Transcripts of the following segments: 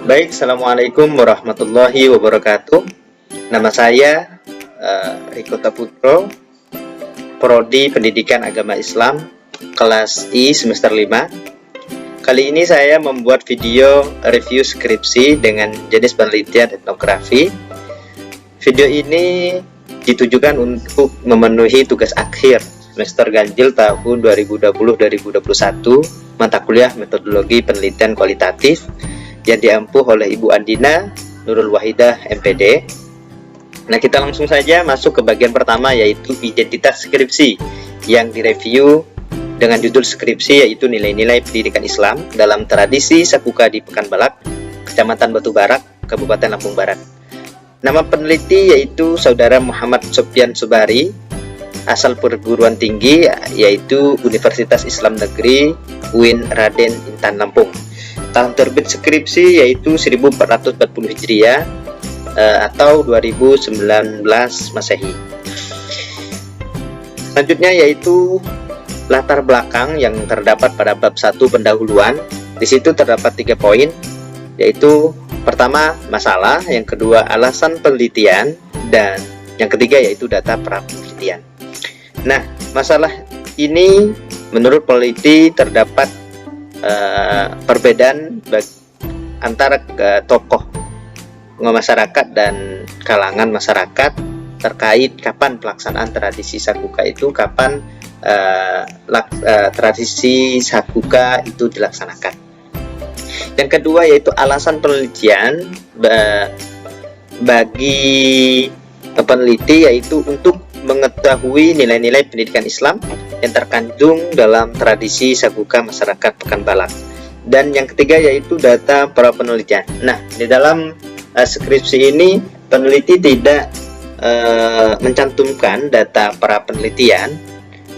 Baik, Assalamualaikum warahmatullahi wabarakatuh. Nama saya Riko Taputro, Prodi Pendidikan Agama Islam, kelas I semester 5. Kali ini saya membuat video review skripsi dengan jenis penelitian etnografi. Video ini ditujukan untuk memenuhi tugas akhir semester ganjil tahun 2020-2021 mata kuliah metodologi penelitian kualitatif yang diampuh oleh Ibu Andina Nurul Wahidah MPD. Nah, kita langsung saja masuk ke bagian pertama, yaitu identitas skripsi yang direview dengan judul skripsi yaitu nilai-nilai pendidikan Islam dalam tradisi Sakuka di Pekanbadak, Kecamatan Batu Barak, Kabupaten Lampung Barat. Nama peneliti yaitu Saudara Muhammad Sopyan Sobari, asal perguruan tinggi yaitu Universitas Islam Negeri UIN Raden Intan Lampung. Tahun terbit skripsi yaitu 1440 Hijriah atau 2019 Masehi. Selanjutnya yaitu latar belakang yang terdapat pada bab 1 pendahuluan. Di situ terdapat 3 poin, yaitu pertama masalah, yang kedua alasan penelitian, dan yang ketiga yaitu data pra penelitian. Nah, masalah ini menurut peneliti terdapat perbedaan antara tokoh masyarakat dan kalangan masyarakat terkait kapan pelaksanaan tradisi Sakuka itu, kapan tradisi Sakuka itu dilaksanakan. Yang kedua yaitu alasan penelitian bagi peneliti, yaitu untuk mengetahui nilai-nilai pendidikan Islam yang terkandung dalam tradisi Sakuka masyarakat Pekanbadak. Dan yang ketiga yaitu data para penelitian. Nah, di dalam skripsi ini peneliti tidak mencantumkan data para penelitian,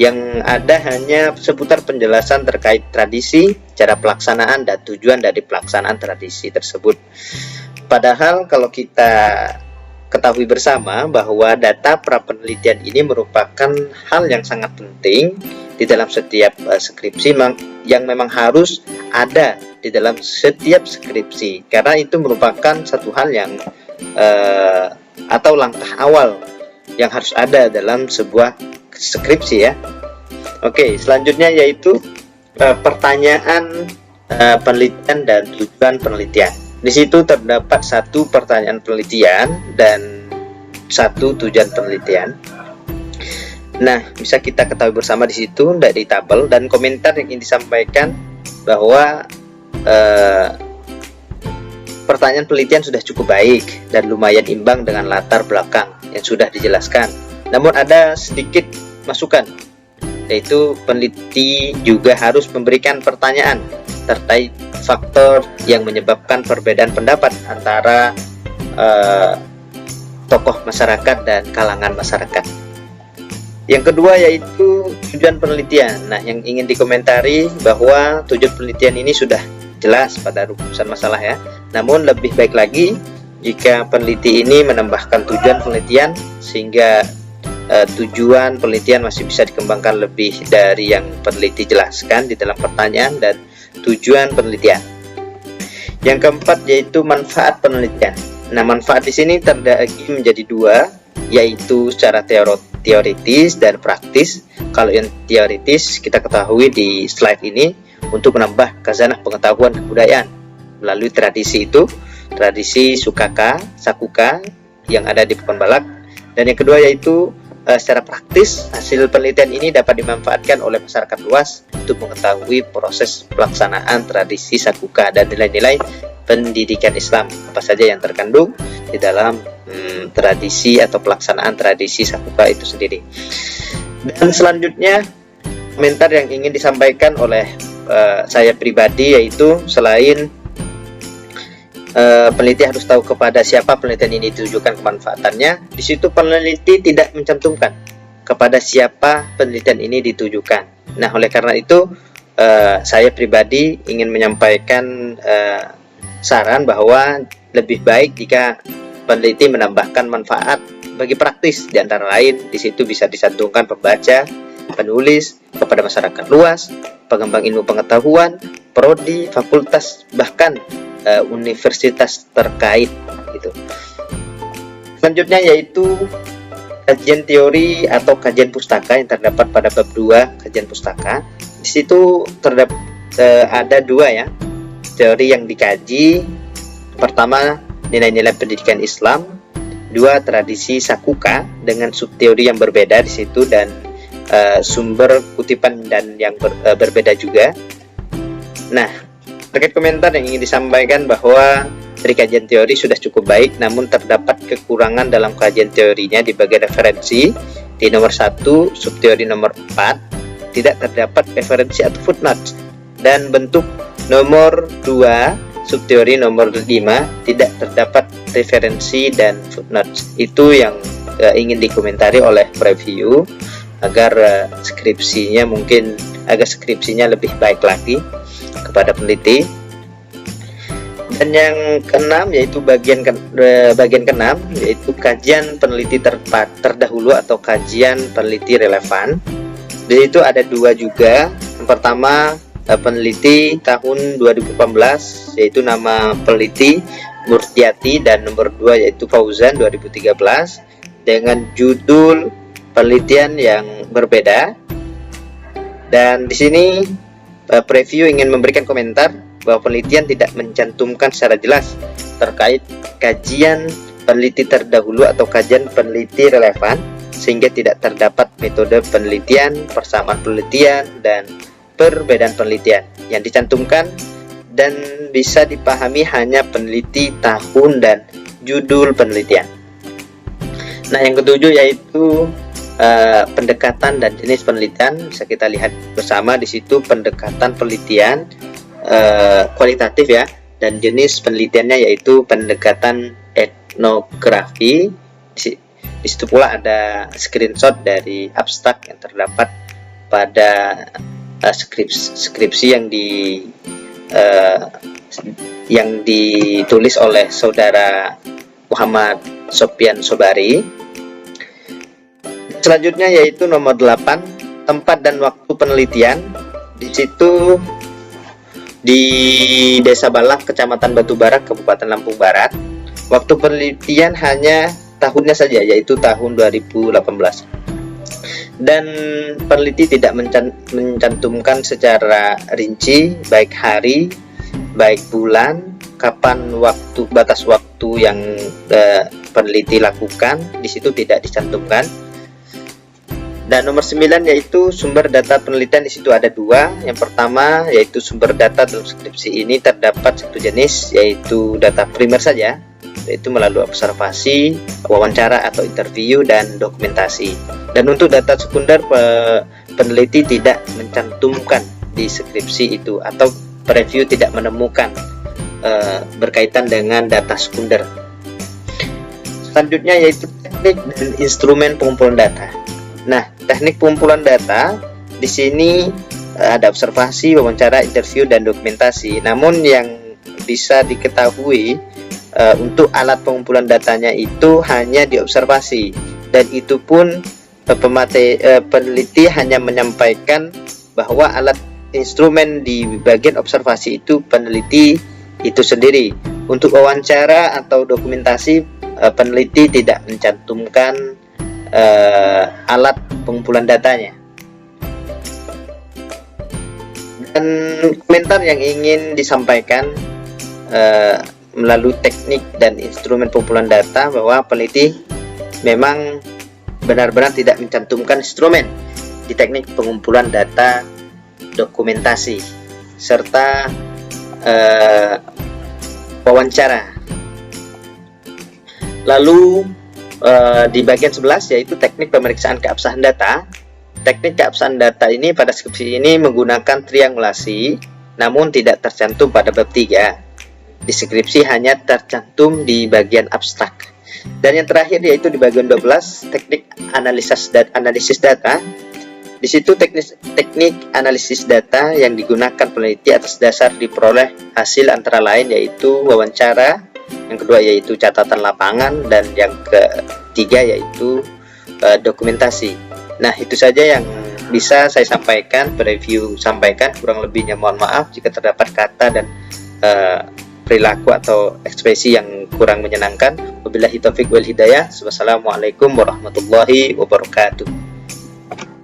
yang ada hanya seputar penjelasan terkait tradisi, cara pelaksanaan, dan tujuan dari pelaksanaan tradisi tersebut. Padahal kalau kita ketahui bersama bahwa data pra penelitian ini merupakan hal yang sangat penting di dalam setiap skripsi, yang memang harus ada di dalam setiap skripsi, karena itu merupakan satu hal yang atau langkah awal yang harus ada dalam sebuah skripsi ya. Oke, selanjutnya yaitu pertanyaan penelitian dan tujuan penelitian. Di situ terdapat 1 pertanyaan penelitian dan 1 tujuan penelitian. Nah, bisa kita ketahui bersama di situ dari tabel dan komentar yang ingin disampaikan bahwa pertanyaan penelitian sudah cukup baik dan lumayan imbang dengan latar belakang yang sudah dijelaskan. Namun ada sedikit masukan, yaitu peneliti juga harus memberikan pertanyaan terkait faktor yang menyebabkan perbedaan pendapat antara tokoh masyarakat dan kalangan masyarakat. Yang kedua yaitu tujuan penelitian. Nah, yang ingin dikomentari bahwa tujuan penelitian ini sudah jelas pada rumusan masalah ya. Namun lebih baik lagi jika peneliti ini menambahkan tujuan penelitian, sehingga tujuan penelitian masih bisa dikembangkan lebih dari yang peneliti jelaskan di dalam pertanyaan dan tujuan penelitian. Yang keempat yaitu manfaat penelitian. Nah, manfaat di sini terbagi menjadi 2, yaitu secara teoritis dan praktis. Kalau yang teoritis kita ketahui di slide ini, untuk menambah khazanah pengetahuan kebudayaan melalui tradisi itu, tradisi Sakuka yang ada di Pekanbadak. Dan yang kedua yaitu secara praktis, hasil penelitian ini dapat dimanfaatkan oleh masyarakat luas untuk mengetahui proses pelaksanaan tradisi Sakuka dan nilai-nilai pendidikan Islam apa saja yang terkandung di dalam tradisi atau pelaksanaan tradisi Sakuka itu sendiri. Dan selanjutnya komentar yang ingin disampaikan oleh saya pribadi, yaitu selain peneliti harus tahu kepada siapa penelitian ini ditujukan kemanfaatannya, di situ peneliti tidak mencantumkan kepada siapa penelitian ini ditujukan. Nah, oleh karena itu saya pribadi ingin menyampaikan saran bahwa lebih baik jika peneliti menambahkan manfaat bagi praktis, di antara lain di situ bisa dicantumkan pembaca, penulis, kepada masyarakat luas, pengembang ilmu pengetahuan, prodi, fakultas, bahkan universitas terkait gitu. Selanjutnya yaitu kajian teori atau kajian pustaka yang terdapat pada bab 2 kajian pustaka. Di situ terdapat ada 2 ya teori yang dikaji. Pertama, nilai-nilai pendidikan Islam. 2, tradisi Sakuka dengan subteori yang berbeda di situ dan sumber kutipan dan yang berbeda juga. Nah, terkait komentar yang ingin disampaikan bahwa dari kajian teori sudah cukup baik, namun terdapat kekurangan dalam kajian teorinya di bagian referensi. Di nomor 1, subteori nomor 4, tidak terdapat referensi atau footnote. Dan bentuk nomor 2, subteori nomor 5, tidak terdapat referensi dan footnote. Itu yang ingin dikomentari oleh preview agar skripsinya lebih baik lagi kepada peneliti. Dan yang keenam yaitu bagian keenam yaitu kajian peneliti terdahulu atau kajian peneliti relevan. Di situ ada 2 juga. Yang pertama peneliti tahun 2018 yaitu nama peneliti Murtiati dan nomor 2 yaitu Fauzan 2013 dengan judul penelitian yang berbeda. Dan di sini preview ingin memberikan komentar bahwa penelitian tidak mencantumkan secara jelas terkait kajian peneliti terdahulu atau kajian peneliti relevan, sehingga tidak terdapat metode penelitian, persamaan penelitian, dan perbedaan penelitian yang dicantumkan dan bisa dipahami hanya peneliti, tahun, dan judul penelitian. Nah, yang ketujuh yaitu pendekatan dan jenis penelitian. Bisa kita lihat bersama di situ pendekatan penelitian kualitatif ya, dan jenis penelitiannya yaitu pendekatan etnografi. Di situ pula ada screenshot dari abstrak yang terdapat pada skripsi yang ditulis oleh saudara Muhammad Sofyan Sobari. Selanjutnya yaitu nomor 8, tempat dan waktu penelitian. Di situ di Desa Balak, Kecamatan Batubara, Kabupaten Lampung Barat. Waktu penelitian hanya tahunnya saja, yaitu tahun 2018. Dan peneliti tidak mencantumkan secara rinci baik hari, baik bulan, kapan batas waktu yang peneliti lakukan. Di situ tidak dicantumkan. Dan nomor 9 yaitu sumber data penelitian. Di situ ada 2. Yang pertama yaitu sumber data dalam skripsi ini terdapat satu jenis, yaitu data primer saja, yaitu melalui observasi, wawancara atau interview, dan dokumentasi. Dan untuk data sekunder peneliti tidak mencantumkan di skripsi itu, atau preview tidak menemukan berkaitan dengan data sekunder. Selanjutnya yaitu teknik dan instrumen pengumpulan data. Nah, teknik pengumpulan data di sini ada observasi, wawancara, interview, dan dokumentasi. Namun yang bisa diketahui untuk alat pengumpulan datanya itu hanya diobservasi, dan itu pun peneliti hanya menyampaikan bahwa alat instrumen di bagian observasi itu peneliti itu sendiri. Untuk wawancara atau dokumentasi peneliti tidak mencantumkan alat pengumpulan datanya. Dan komentar yang ingin disampaikan melalui teknik dan instrumen pengumpulan data, bahwa peneliti memang benar-benar tidak mencantumkan instrumen di teknik pengumpulan data, dokumentasi, serta wawancara. Lalu di bagian 11 yaitu teknik pemeriksaan keabsahan data. Teknik keabsahan data ini pada skripsi ini menggunakan triangulasi, namun tidak tercantum pada bab 3. Di skripsi hanya tercantum di bagian abstrak. Dan yang terakhir yaitu di bagian 12, teknik analisis data. Di situ teknik analisis data yang digunakan peneliti atas dasar diperoleh hasil antara lain yaitu wawancara, yang kedua yaitu catatan lapangan, dan yang ketiga yaitu dokumentasi. Nah, itu saja yang bisa saya sampaikan, preview sampaikan. Kurang lebihnya mohon maaf jika terdapat kata dan perilaku atau ekspresi yang kurang menyenangkan. Wabillahi taufik wal hidayah. Wassalamualaikum warahmatullahi wabarakatuh.